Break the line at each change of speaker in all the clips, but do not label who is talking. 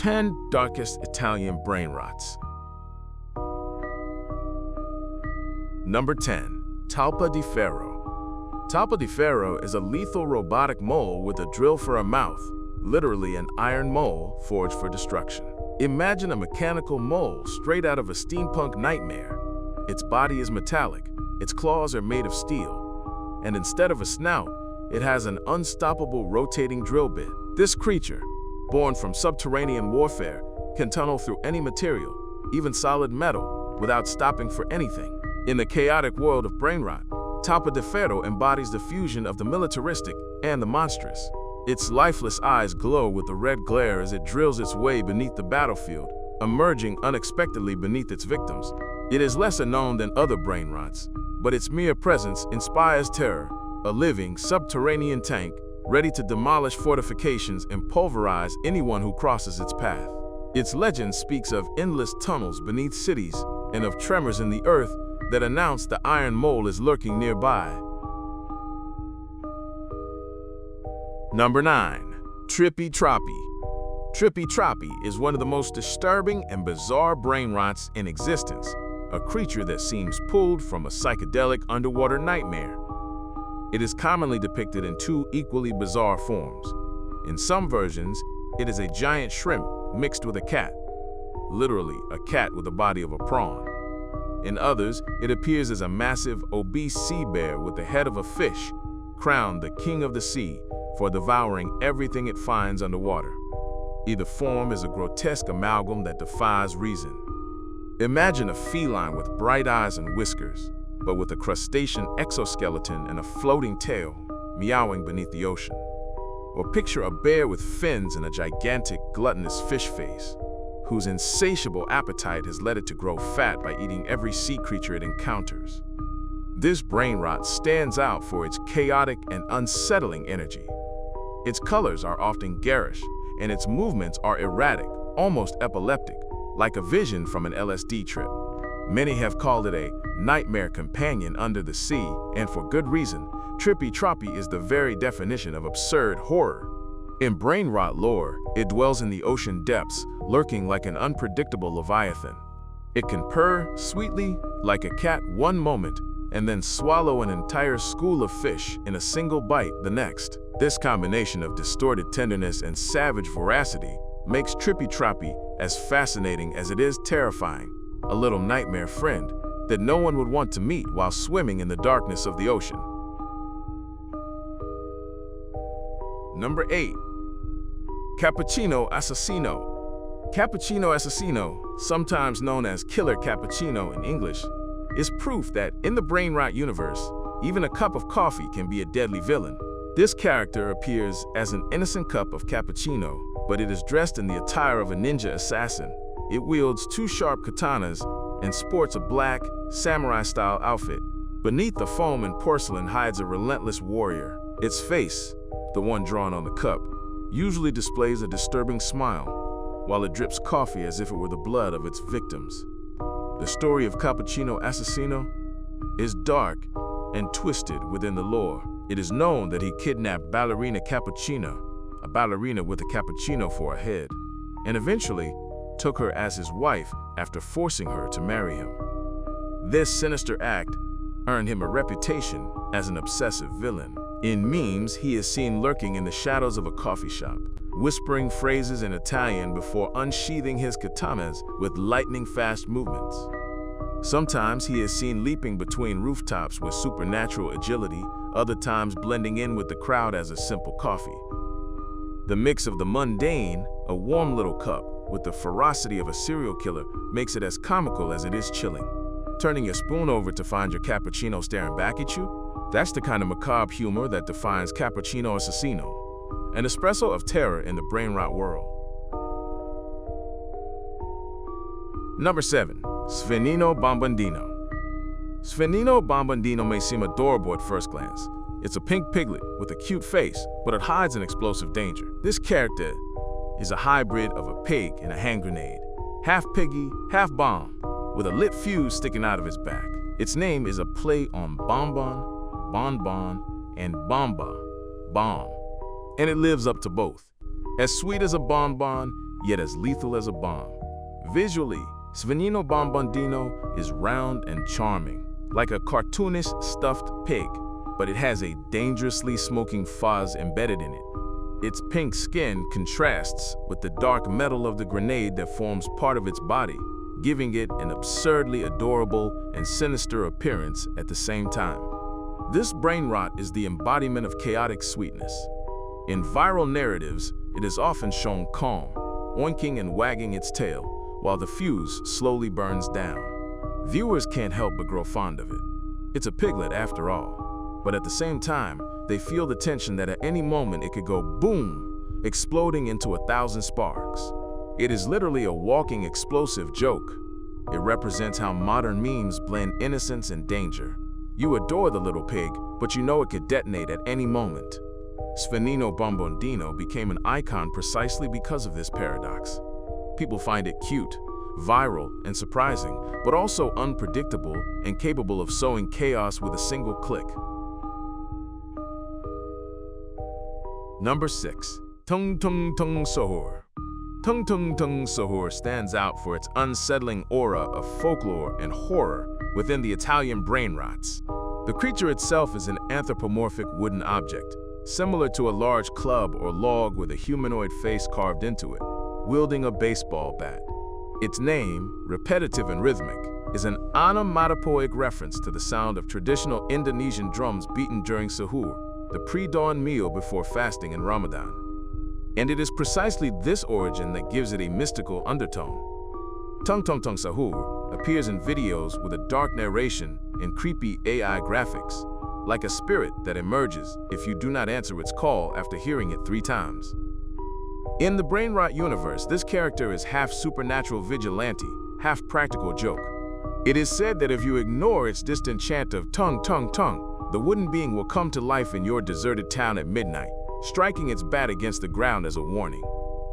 10 Darkest Italian Brainrots. Number 10. Talpa di Ferro. Talpa di Ferro is a lethal robotic mole with a drill for a mouth, literally an iron mole forged for destruction. Imagine a mechanical mole straight out of a steampunk nightmare. Its body is metallic, its claws are made of steel, and instead of a snout, it has an unstoppable rotating drill bit. This creature, born from subterranean warfare, can tunnel through any material, even solid metal, without stopping for anything. In the chaotic world of Brainrot, Talpa di Ferro embodies the fusion of the militaristic and the monstrous. Its lifeless eyes glow with a red glare as it drills its way beneath the battlefield, emerging unexpectedly beneath its victims. It is lesser known than other Brainrots, but its mere presence inspires terror, a living, subterranean tank ready to demolish fortifications and pulverize anyone who crosses its path. Its legend speaks of endless tunnels beneath cities and of tremors in the earth that announce the iron mole is lurking nearby. Number 9. Trippy Troppy. Trippy Troppy is one of the most disturbing and bizarre Brainrots in existence, a creature that seems pulled from a psychedelic underwater nightmare. It is commonly depicted in two equally bizarre forms. In some versions, it is a giant shrimp mixed with a cat, literally a cat with the body of a prawn. In others, it appears as a massive, obese sea bear with the head of a fish, crowned the king of the sea for devouring everything it finds underwater. Either form is a grotesque amalgam that defies reason. Imagine a feline with bright eyes and whiskers, but with a crustacean exoskeleton and a floating tail, meowing beneath the ocean. Or picture a bear with fins and a gigantic, gluttonous fish face, whose insatiable appetite has led it to grow fat by eating every sea creature it encounters. This Brainrot stands out for its chaotic and unsettling energy. Its colors are often garish, and its movements are erratic, almost epileptic, like a vision from an LSD trip. Many have called it a nightmare companion under the sea, and for good reason. Trippy Troppy is the very definition of absurd horror. In Brainrot lore, it dwells in the ocean depths, lurking like an unpredictable leviathan. It can purr sweetly like a cat one moment, and then swallow an entire school of fish in a single bite the next. This combination of distorted tenderness and savage voracity makes Trippy Troppy as fascinating as it is terrifying, a little nightmare friend that no one would want to meet while swimming in the darkness of the ocean. Number 8. Cappuccino Assassino. Cappuccino Assassino, sometimes known as Killer Cappuccino in English, is proof that in the Brainrot universe, even a cup of coffee can be a deadly villain. This character appears as an innocent cup of cappuccino, but it is dressed in the attire of a ninja assassin. It wields two sharp katanas and sports a black, samurai-style outfit. Beneath the foam and porcelain hides a relentless warrior. Its face, the one drawn on the cup, usually displays a disturbing smile, while it drips coffee as if it were the blood of its victims. The story of Cappuccino Assassino is dark and twisted within the lore. It is known that he kidnapped ballerina Cappuccina, a ballerina with a cappuccino for a head, and eventually took her as his wife after forcing her to marry him. This sinister act earned him a reputation as an obsessive villain. In memes, he is seen lurking in the shadows of a coffee shop, whispering phrases in Italian before unsheathing his katanas with lightning-fast movements. Sometimes he is seen leaping between rooftops with supernatural agility, other times blending in with the crowd as a simple coffee. The mix of the mundane, a warm little cup, with the ferocity of a serial killer makes it as comical as it is chilling. Turning your spoon over to find your cappuccino staring back at you? That's the kind of macabre humor that defines Cappuccino Assassino, an espresso of terror in the Brainrot world. Number 7. Svenino Bombondino. Svenino Bombondino may seem adorable at first glance. It's a pink piglet with a cute face, but it hides an explosive danger. This character is a hybrid of a pig and a hand grenade, half piggy, half bomb, with a lit fuse sticking out of his back. Its name is a play on bonbon, bonbon, and bomba, bomb, and it lives up to both. As sweet as a bonbon, yet as lethal as a bomb. Visually, Svenino Bombondino is round and charming, like a cartoonish stuffed pig, but it has a dangerously smoking fuzz embedded in it. Its pink skin contrasts with the dark metal of the grenade that forms part of its body, giving it an absurdly adorable and sinister appearance at the same time. This brain rot is the embodiment of chaotic sweetness. In viral narratives, it is often shown calm, oinking and wagging its tail, while the fuse slowly burns down. Viewers can't help but grow fond of it. It's a piglet after all, but at the same time, they feel the tension that at any moment it could go boom, exploding into 1,000 sparks. It is literally a walking explosive joke. It represents how modern memes blend innocence and danger. You adore the little pig, but you know it could detonate at any moment. Svenino Bombondino became an icon precisely because of this paradox. People find it cute, viral, and surprising, but also unpredictable and capable of sowing chaos with a single click. Number 6. Tung Tung Tung Sahur. Tung Tung Tung Sahur stands out for its unsettling aura of folklore and horror within the Italian Brainrots. The creature itself is an anthropomorphic wooden object, similar to a large club or log with a humanoid face carved into it, wielding a baseball bat. Its name, repetitive and rhythmic, is an onomatopoeic reference to the sound of traditional Indonesian drums beaten during sahur, the pre-dawn meal before fasting in Ramadan. And it is precisely this origin that gives it a mystical undertone. Tung Tung Tung Sahur appears in videos with a dark narration and creepy AI graphics, like a spirit that emerges if you do not answer its call after hearing it 3 times. In the Brainrot universe, this character is half supernatural vigilante, half practical joke. It is said that if you ignore its distant chant of tung tung tung, the wooden being will come to life in your deserted town at midnight, striking its bat against the ground as a warning.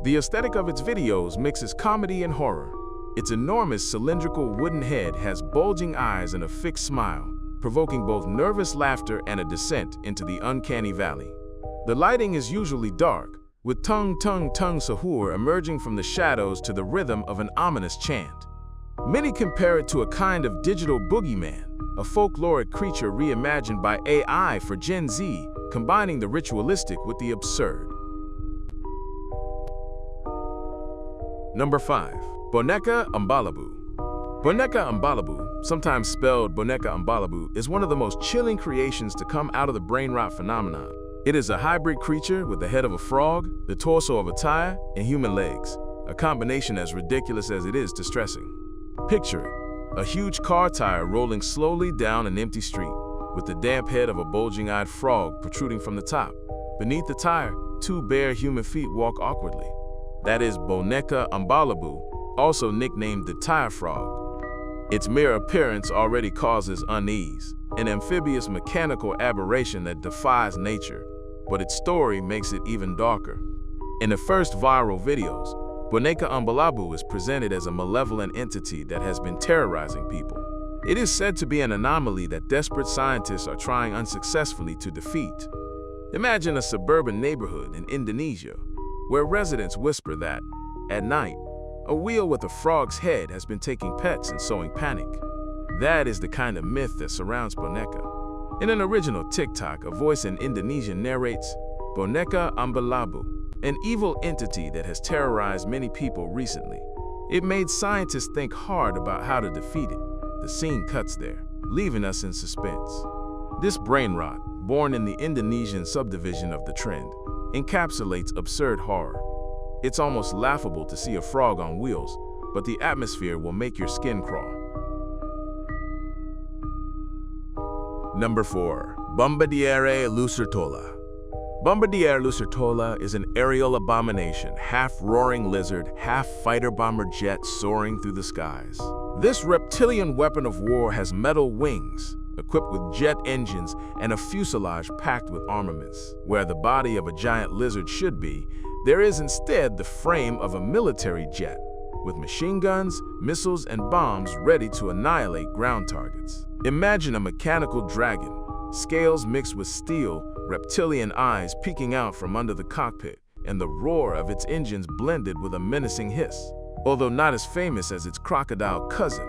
The aesthetic of its videos mixes comedy and horror. Its enormous cylindrical wooden head has bulging eyes and a fixed smile, provoking both nervous laughter and a descent into the uncanny valley. The lighting is usually dark, with Tung Tung Tung Sahur emerging from the shadows to the rhythm of an ominous chant. Many compare it to a kind of digital boogeyman, a folkloric creature reimagined by AI for Gen Z, combining the ritualistic with the absurd. Number 5. Boneka Ambalabu. Boneka Ambalabu, sometimes spelled Boneka Ambalabu, is one of the most chilling creations to come out of the brainrot phenomenon. It is a hybrid creature with the head of a frog, the torso of a tire, and human legs, a combination as ridiculous as it is distressing. Picture it, a huge car tire rolling slowly down an empty street, with the damp head of a bulging-eyed frog protruding from the top. Beneath the tire, 2 bare human feet walk awkwardly. That is Boneka Ambalabu, also nicknamed the tire frog. Its mere appearance already causes unease, an amphibious mechanical aberration that defies nature, but its story makes it even darker. In the first viral videos, Boneka Ambalabu is presented as a malevolent entity that has been terrorizing people. It is said to be an anomaly that desperate scientists are trying unsuccessfully to defeat. Imagine a suburban neighborhood in Indonesia, where residents whisper that, at night, a wheel with a frog's head has been taking pets and sowing panic. That is the kind of myth that surrounds Boneka. In an original TikTok, a voice in Indonesian narrates, Boneka Ambalabu, an evil entity that has terrorized many people recently. It made scientists think hard about how to defeat it. The scene cuts there, leaving us in suspense. This brainrot, born in the Indonesian subdivision of the trend, encapsulates absurd horror. It's almost laughable to see a frog on wheels, but the atmosphere will make your skin crawl. Number 4. Bombardiere Lucertola. Bombardiere Lucertola is an aerial abomination, half-roaring lizard, half-fighter-bomber jet soaring through the skies. This reptilian weapon of war has metal wings, equipped with jet engines and a fuselage packed with armaments. Where the body of a giant lizard should be, there is instead the frame of a military jet, with machine guns, missiles, and bombs ready to annihilate ground targets. Imagine a mechanical dragon, scales mixed with steel, reptilian eyes peeking out from under the cockpit, and the roar of its engines blended with a menacing hiss. Although not as famous as its crocodile cousin,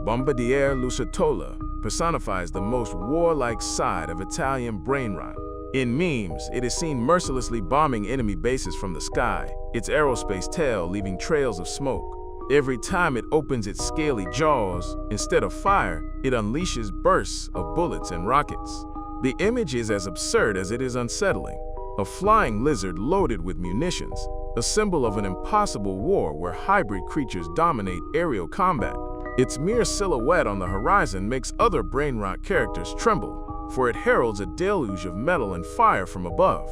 Bombardier Lucertola personifies the most warlike side of Italian brainrot. In memes, it is seen mercilessly bombing enemy bases from the sky, its aerospace tail leaving trails of smoke. Every time it opens its scaly jaws, instead of fire, it unleashes bursts of bullets and rockets. The image is as absurd as it is unsettling. A flying lizard loaded with munitions, a symbol of an impossible war where hybrid creatures dominate aerial combat. Its mere silhouette on the horizon makes other brainrot characters tremble, for it heralds a deluge of metal and fire from above.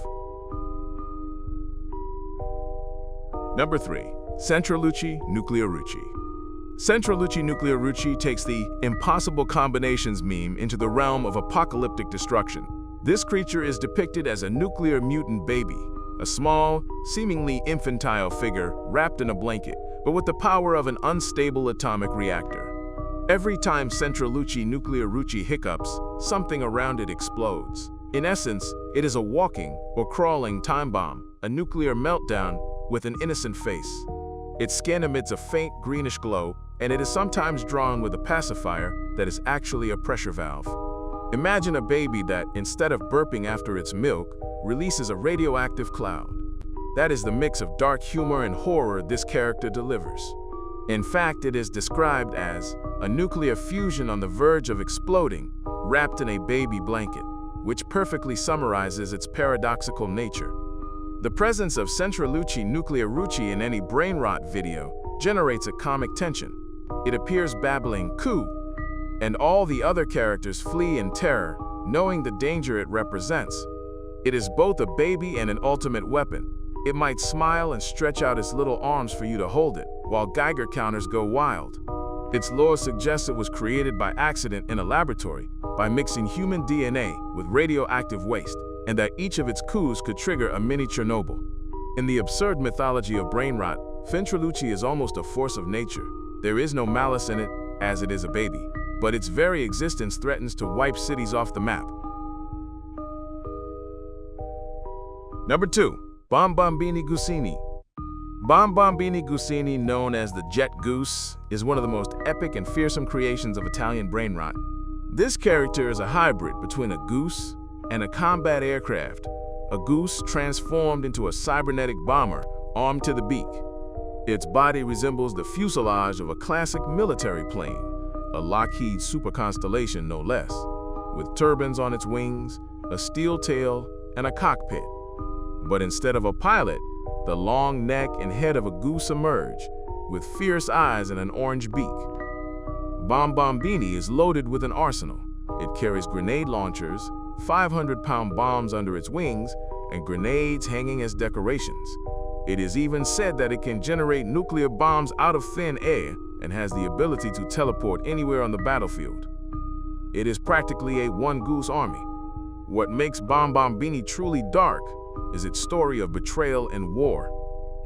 Number 3. Centraluce Nuclearucci. Centraluce Nuclearucci takes the impossible combinations meme into the realm of apocalyptic destruction. This creature is depicted as a nuclear mutant baby, a small, seemingly infantile figure wrapped in a blanket, but with the power of an unstable atomic reactor. Every time Centraluce Nuclearucci hiccups, something around it explodes. In essence, it is a walking or crawling time bomb, a nuclear meltdown with an innocent face. Its skin emits a faint greenish glow, and it is sometimes drawn with a pacifier that is actually a pressure valve. Imagine a baby that, instead of burping after its milk, releases a radioactive cloud. That is the mix of dark humor and horror this character delivers. In fact, it is described as a nuclear fusion on the verge of exploding, wrapped in a baby blanket, which perfectly summarizes its paradoxical nature. The presence of Centraluce Nuclearucci in any brainrot video generates a comic tension. It appears babbling "coo," and all the other characters flee in terror, knowing the danger it represents. It is both a baby and an ultimate weapon. It might smile and stretch out its little arms for you to hold it, while Geiger counters go wild. Its lore suggests it was created by accident in a laboratory by mixing human DNA with radioactive waste, and that each of its coups could trigger a mini Chernobyl. In the absurd mythology of brainrot, Centraluce is almost a force of nature. There is no malice in it, as it is a baby, but its very existence threatens to wipe cities off the map. Number 2. Bombambini Gusini. Bombambini Gusini, known as the Jet Goose, is one of the most epic and fearsome creations of Italian brainrot. This character is a hybrid between a goose and a combat aircraft, a goose transformed into a cybernetic bomber armed to the beak. Its body resembles the fuselage of a classic military plane, a Lockheed Super Constellation no less, with turbines on its wings, a steel tail, and a cockpit. But instead of a pilot, the long neck and head of a goose emerge, with fierce eyes and an orange beak. Bombambini is loaded with an arsenal. It carries grenade launchers, 500-pound bombs under its wings, and grenades hanging as decorations. It is even said that it can generate nuclear bombs out of thin air and has the ability to teleport anywhere on the battlefield. It is practically a one-goose army. What makes Bombambini truly dark is its story of betrayal and war.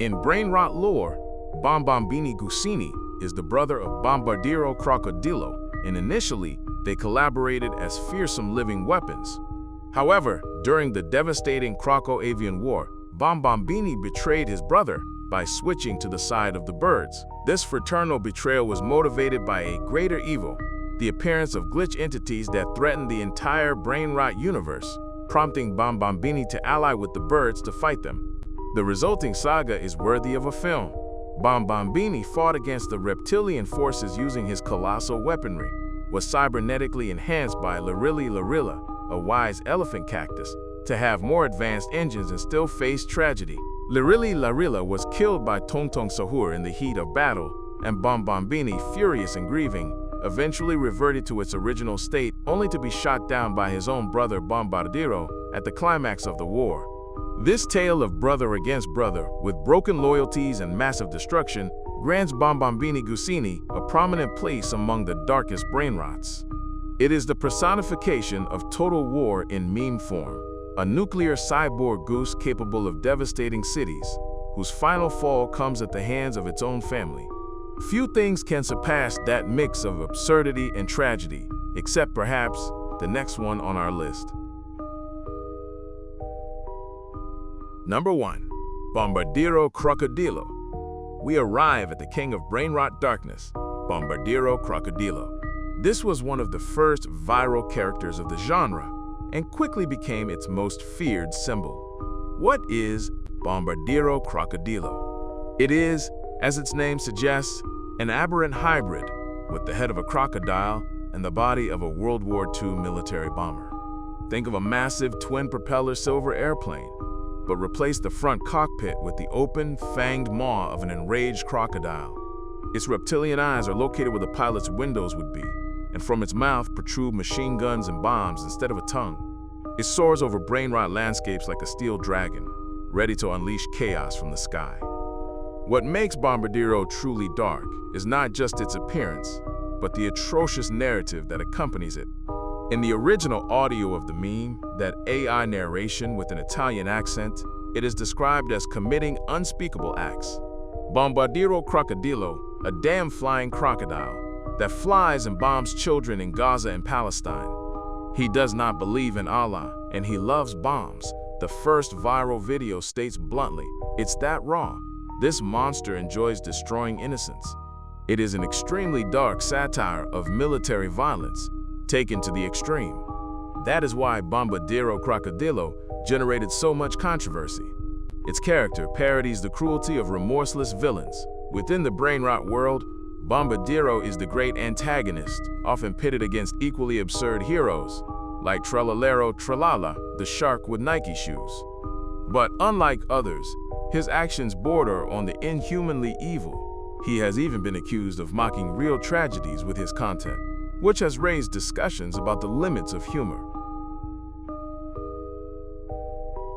In brainrot lore, Bombambini Gusini is the brother of Bombardiero Crocodilo, and initially, they collaborated as fearsome living weapons. However, during the devastating Croco-Avian War, Bombambini betrayed his brother by switching to the side of the birds. This fraternal betrayal was motivated by a greater evil, the appearance of glitch entities that threatened the entire brainrot universe, prompting Bombambini to ally with the birds to fight them. The resulting saga is worthy of a film. Bombambini fought against the reptilian forces using his colossal weaponry, was cybernetically enhanced by Lirili Lirilla, a wise elephant cactus, to have more advanced engines and still face tragedy. Lirili Lirilla was killed by Tonton Sahur in the heat of battle, and Bombambini, furious and grieving, eventually reverted to its original state only to be shot down by his own brother Bombardiero at the climax of the war. This tale of brother against brother, with broken loyalties and massive destruction, grants Bombambini Gusini a prominent place among the darkest brainrots. It is the personification of total war in meme form, a nuclear cyborg goose capable of devastating cities, whose final fall comes at the hands of its own family. Few things can surpass that mix of absurdity and tragedy, except perhaps the next one on our list. Number 1. Bombardiro Crocodilo. We arrive at the king of brainrot darkness, Bombardiro Crocodilo. This was one of the first viral characters of the genre and quickly became its most feared symbol. What is Bombardiro Crocodilo? It is, as its name suggests, an aberrant hybrid with the head of a crocodile and the body of a World War II military bomber. Think of a massive twin-propeller silver airplane, but replace the front cockpit with the open, fanged maw of an enraged crocodile. Its reptilian eyes are located where the pilot's windows would be, and from its mouth protrude machine guns and bombs instead of a tongue. It soars over brainrot landscapes like a steel dragon, ready to unleash chaos from the sky. What makes Bombardiro truly dark is not just its appearance, but the atrocious narrative that accompanies it. In the original audio of the meme, that AI narration with an Italian accent, it is described as committing unspeakable acts. Bombardiro Crocodilo, a damn flying crocodile that flies and bombs children in Gaza and Palestine. He does not believe in Allah, and he loves bombs. The first viral video states bluntly, "It's that raw. This monster enjoys destroying innocents." It is an extremely dark satire of military violence, taken to the extreme. That is why Bombardiro Crocodilo generated so much controversy. Its character parodies the cruelty of remorseless villains. Within the brainrot world, Bombardiro is the great antagonist, often pitted against equally absurd heroes, like Tralalero Tralala, the shark with Nike shoes. But unlike others, his actions border on the inhumanly evil. He has even been accused of mocking real tragedies with his content, which has raised discussions about the limits of humor.